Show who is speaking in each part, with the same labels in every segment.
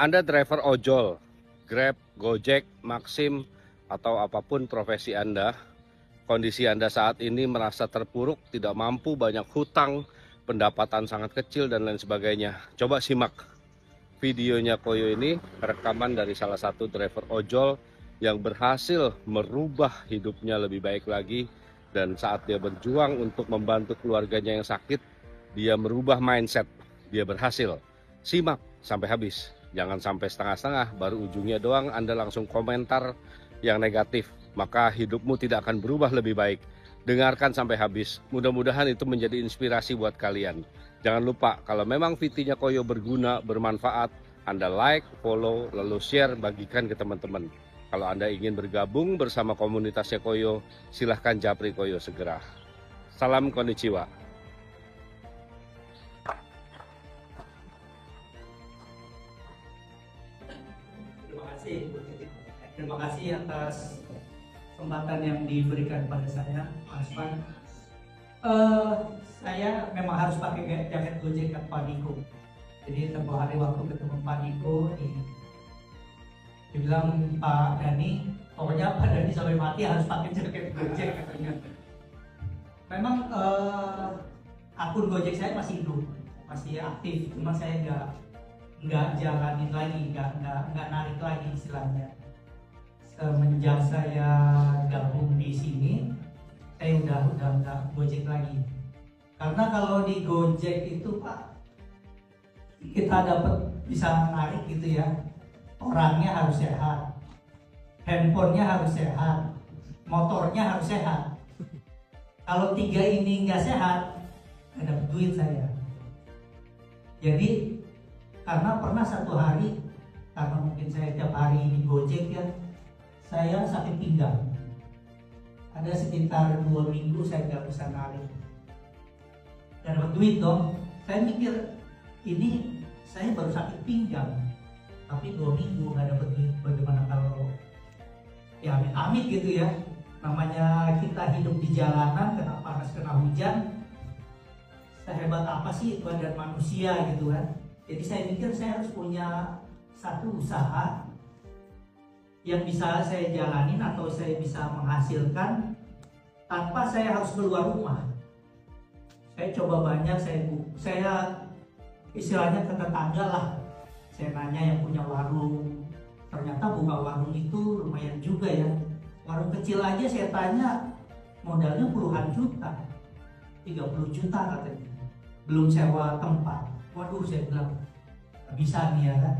Speaker 1: Anda driver ojol, Grab, Gojek, Maxim, atau apapun profesi Anda, kondisi Anda saat ini merasa terpuruk, tidak mampu, banyak hutang, pendapatan sangat kecil, dan lain sebagainya. Coba simak videonya Koyo ini, rekaman dari salah satu driver ojol yang berhasil merubah hidupnya lebih baik lagi. Dan saat dia berjuang untuk membantu keluarganya yang sakit, dia merubah mindset, dia berhasil. Simak sampai habis. Jangan sampai setengah-setengah, baru ujungnya doang Anda langsung komentar yang negatif. Maka hidupmu tidak akan berubah lebih baik. Dengarkan sampai habis. Mudah-mudahan itu menjadi inspirasi buat kalian. Jangan lupa, kalau memang videonya Koyo berguna, bermanfaat, Anda like, follow, lalu share, bagikan ke teman-teman. Kalau Anda ingin bergabung bersama komunitasnya Koyo, silahkan japri Koyo segera. Salam konnichiwa.
Speaker 2: Terima kasih atas kesempatan yang diberikan pada saya, Mas Pan. Saya memang harus pakai jaket Gojek dan Pak Niko. Jadi tempoh hari waktu ketemu Pak Niko, dibilang Pak Dhani, pokoknya Pak Dhani sampai mati harus pakai jaket Gojek katanya. Memang akun Gojek saya masih hidup, masih aktif, cuma saya nggak jalanin lagi, nggak narik lagi istilahnya. Semenjak saya gabung di sini, saya udah nggak Gojek lagi. Karena kalau di Gojek itu Pak, kita dapat bisa narik gitu ya. Orangnya harus sehat, handphonenya harus sehat, motornya harus sehat. Kalau tiga ini nggak sehat, nggak dapat duit saya. Jadi karena pernah satu hari, karena mungkin saya tiap hari di Gojek ya, saya sakit pinggang. Ada sekitar 2 minggu saya nggak bisa narik. Gak dapat duit dong. Saya mikir, ini saya baru sakit pinggang, tapi 2 minggu nggak dapat duit. Bagaimana kalau ya amit-amit gitu ya. Namanya kita hidup di jalanan, kena panas, kena hujan. Sehebat apa sih badan manusia gitu kan. Jadi saya mikir saya harus punya satu usaha yang bisa saya jalanin atau saya bisa menghasilkan tanpa saya harus keluar rumah. Saya coba banyak, saya istilahnya ke tetangga lah. Saya nanya yang punya warung, ternyata buka warung itu lumayan juga ya. Warung kecil aja saya tanya modalnya puluhan juta, 30 juta katanya. Belum sewa tempat. Waduh, saya bilang bisa nih ya kan.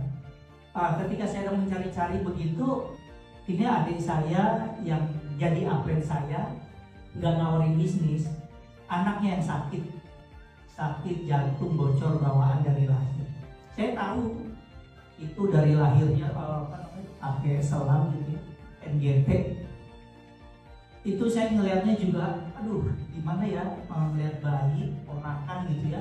Speaker 2: Ketika saya mencari-cari begitu, ini adik saya yang jadi apen saya nggak nawarin bisnis, anaknya yang sakit jantung bocor bawaan dari lahir. Saya tahu itu dari lahirnya pakai selang gitu, NGT. Itu saya ngelihatnya juga, aduh gimana ya melihat bayi ponakan gitu ya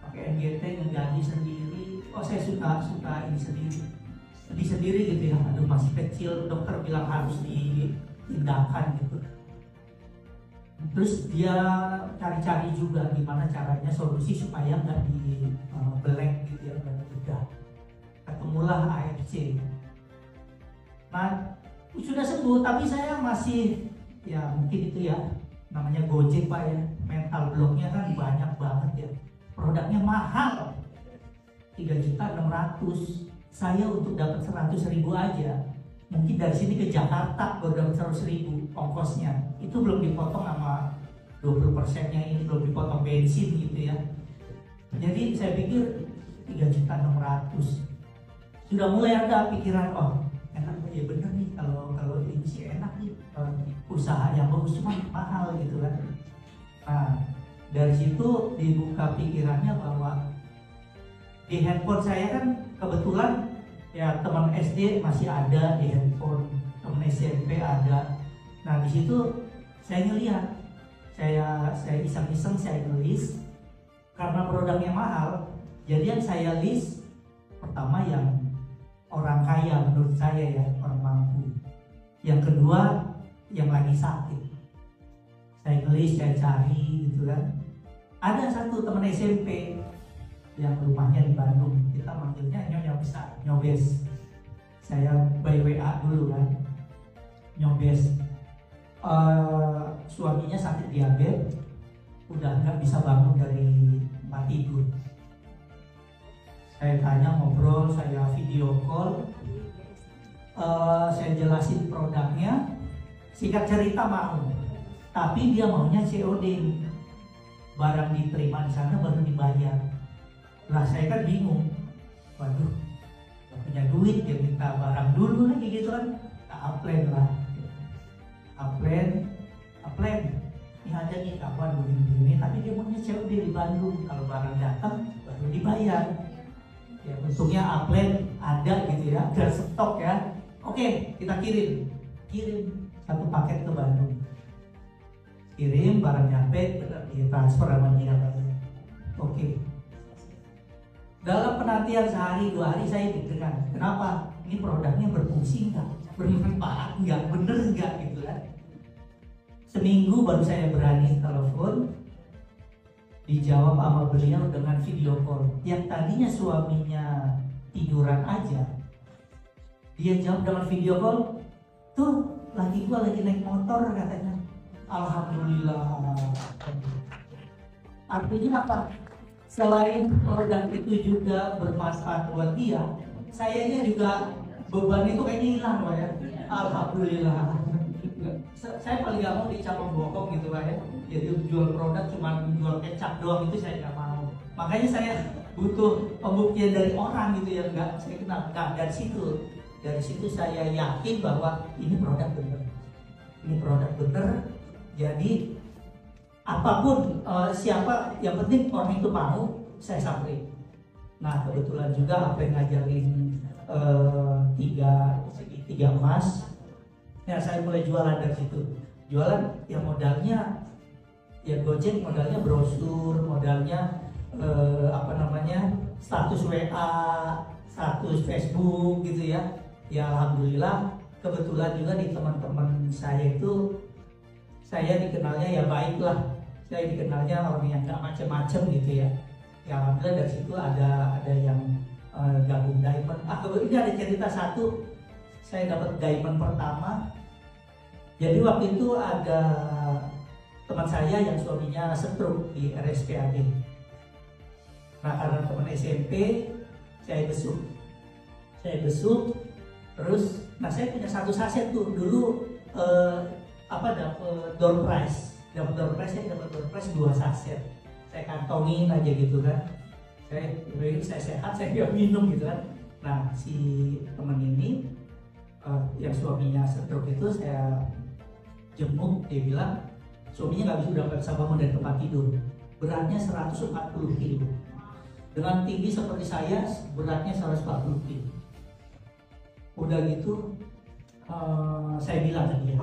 Speaker 2: pakai NGT ngegaji sendiri. Oh saya suka ini sedih sendiri gitu ya. Aduh masih kecil, dokter bilang harus diindahkan gitu. Terus dia cari-cari juga gimana caranya solusi supaya nggak dibelek gitu ya, nggak dibedah. Ketemulah AFC. Nah sudah sembuh, tapi saya masih ya mungkin itu ya namanya Gojek Pak ya, mental blocknya kan banyak banget ya. Produknya mahal, 3.600.000. Saya untuk dapat 100.000 aja, mungkin dari sini ke Jakarta baru dapat 100.000 ongkosnya. Itu belum dipotong sama 20%-nya ini, belum dipotong bensin gitu ya. Jadi saya pikir 3.600.000. Sudah mulai ada pikiran, oh enak ya bener nih kalau ini sih enak nih, usaha yang bagus cuma mahal gitu kan. Nah dari situ dibuka pikirannya bahwa di handphone saya kan kebetulan ya teman SD masih ada di handphone, teman SMP ada. Nah di situ saya ngelihat, saya iseng-iseng saya list karena produknya mahal. Jadi yang saya list pertama yang orang kaya menurut saya ya, orang mampu. Yang kedua yang lagi sakit. Saya ngelis, saya cari gitu kan. Ada satu teman SMP yang rumahnya di Bandung, kita manggilnya Nyonya Besar. nyobes. Saya by WA dulu kan, nyobes. Suaminya sakit diabetes, udah nggak bisa bangun dari tempat tidur. Saya tanya, ngobrol, saya video call, saya jelasin produknya, singkat cerita mau, tapi dia maunya COD, barang diterima di sana baru dibayar. Lah saya kan bingung, waduh, gak punya duit, dia minta barang dulu lagi gitu kan, upland lah, upland, ini ada nih kawan begini, tapi dia maunya COD di Bandung, kalau barang datang baru dibayar. Ya untungnya upland ada gitu ya, ada stok ya. Oke, kita kirim satu paket ke Bandung. Kirim, barang nyampe, ditransfer sama dia. Oke. Dalam penantian sehari 2 hari saya deg-degan. Kenapa? Ini produknya berfungsi nggak? Bermanfaat nggak? Bener nggak gitu kan? Seminggu baru saya berani telepon. Dijawab sama beliau dengan video call. Yang tadinya suaminya tiduran aja, dia jawab dengan video call. Tuh, laki gua lagi naik motor katanya. Alhamdulillah. Artinya apa? Selain produk itu juga bermanfaat buat dia, sayanya juga beban itu kayaknya hilang Pak ya. Alhamdulillah. Saya paling gak mau dicap pembokong gitu Pak ya. Jadi jual produk cuma jual kecap doang itu saya nggak mau. Makanya saya butuh pembuktian dari orang gitu yang nggak saya kenal. Nah, dari situ saya yakin bahwa ini produk bener. Ini produk bener. Jadi apapun siapa yang penting orang itu mau, saya samperin. Nah kebetulan juga apa yang ngajarin tiga emas. Ya saya mulai jualan dari situ. Jualan yang modalnya ya Gojek, modalnya brosur, modalnya status WA, status Facebook gitu ya. Ya alhamdulillah kebetulan juga di teman-teman saya itu saya dikenalnya ya baiklah. Saya dikenalnya orang yang nggak macem-macem gitu ya. Ya alhamdulillah dari situ ada yang gabung diamond. Ini ada cerita satu. Saya dapat diamond pertama. Jadi waktu itu ada teman saya yang suaminya stroke di RSPAD. Nah karena teman SMP, saya besuk, terus, nah saya punya satu saset tuh dulu dapat door prize, saya dapat door prize 2 saset. Saya kantongin aja gitu kan. Saya sehat, saya nggak minum gitu kan. Nah si teman ini yang suaminya stroke itu saya jenguk, dia bilang suaminya nggak bisa bangun dari tempat tidur, beratnya 140 kilo, dengan tinggi seperti saya beratnya 140 kilo. Udah gitu saya bilang ke dia,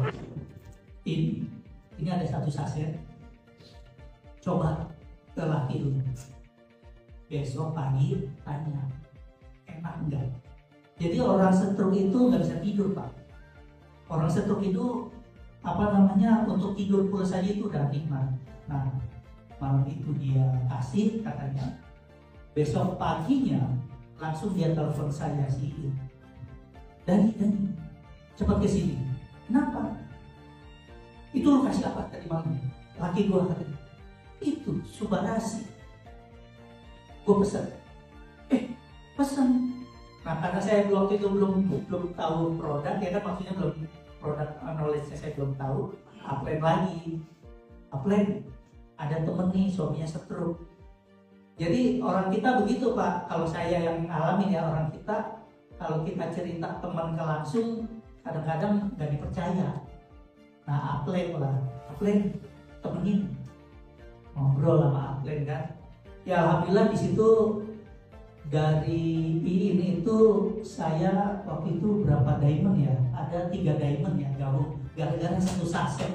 Speaker 2: ini ada satu saset, coba ke laki dulu, besok pagi tanya enak enggak. Jadi orang stroke itu nggak bisa tidur Pak. Orang stroke itu untuk tidur pula saja itu udah nikmat. Nah malam itu dia kasih, katanya besok paginya langsung dia telepon saya sih, Dani cepat ke sini. Kenapa? Itu lu kasih apa tadi malam? Laki gua katanya itu Subarasi, gua pesen. Nah karena saya waktu itu belum tahu produk ya kan, maksudnya belum produk knowledge saya belum tahu. Upland ada temen nih suaminya stroke. Jadi orang kita begitu Pak, kalau saya yang ngalamin ya, orang kita kalau kita cerita teman ke langsung kadang-kadang nggak dipercaya. Nah Upland temenin, ngobrol sama Upland kan. Ya alhamdulillah di situ dari ini itu saya waktu itu berapa diamond ya? Ada 3 diamond ya gabung gara-gara satu saset.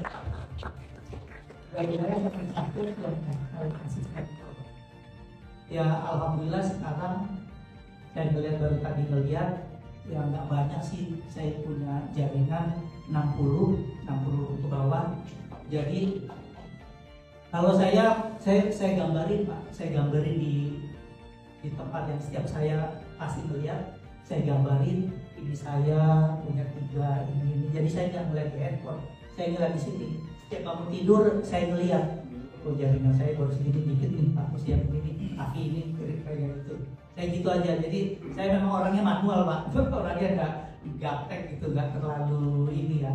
Speaker 2: Ya alhamdulillah sekarang saya baru tadi ngeliat ya nggak banyak sih, saya punya jaringan 60 ke bawah. Jadi kalau saya gambarin Pak, saya gambarin di tempat yang setiap saya pasti melihat, saya gambarin ini saya punya 3 ini. Jadi saya nggak ngeliat di handphone, saya ngeliat di sini. Setiap bangun tidur saya ngeliat, oh jaringan saya baru sedikit dikit nih, aku siap ini, kaki ini, kayak gitu. Saya gitu aja. Jadi saya memang orangnya manual pak, orangnya nggak gaptek gitu, nggak terlalu ini ya.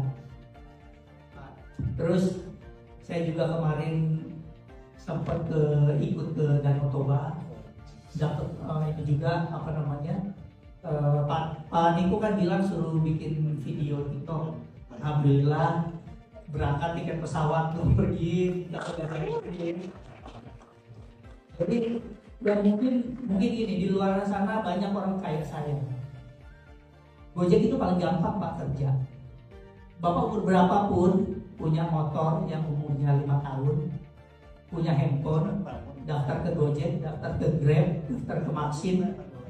Speaker 2: Nah, terus saya juga kemarin sempat ikut ke Danau Toba, dapat itu juga apa namanya, Pak Niko kan bilang suruh bikin video TikTok. Alhamdulillah berangkat tiket pesawat tuh pergi dapat ini. Jadi ya mungkin ini di luar sana banyak orang kayak saya. Gojek itu paling gampang pak kerja. Bapak berapapun punya motor yang umurnya 5 tahun, punya handphone, daftar ke Gojek, daftar ke Grab, daftar ke Maxim,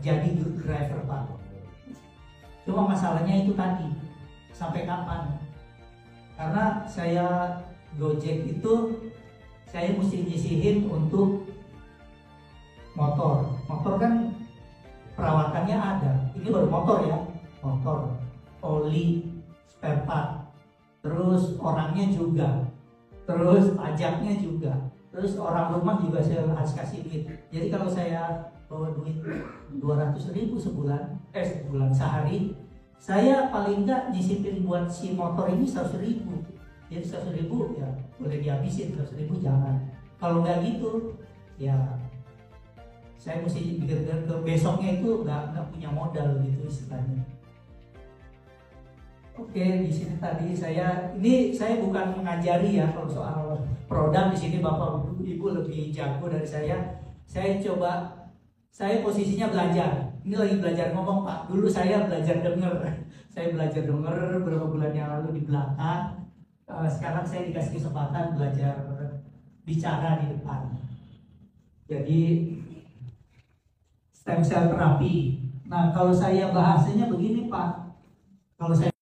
Speaker 2: jadi driver pak. Cuma masalahnya itu tadi, sampai kapan? Karena saya Gojek itu saya mesti nyisihin untuk motor. Motor kan perawatannya ada. Ini baru motor ya, motor, oli, spare part, terus orangnya juga, terus pajaknya juga, terus orang rumah juga saya harus kasih duit. Jadi kalau saya bawa duit 200.000 sebulan, sehari, saya paling nggak nyisipin buat si motor ini 100.000. Jadi 100.000 ya boleh dihabisin, 100.000 jangan. Kalau nggak gitu, ya saya mesti pikir ke besoknya itu nggak punya modal gitu istilahnya. Oke, di sini tadi saya bukan mengajari ya kalau soal produk. Di sini Bapak Ibu lebih jago dari saya. Saya posisinya belajar. Ini lagi belajar ngomong Pak. Dulu saya belajar denger. Saya belajar denger beberapa bulan yang lalu di belakang. Sekarang saya dikasih kesempatan belajar bicara di depan. Jadi stem cell terapi. Nah kalau saya bahasanya begini Pak. Kalau saya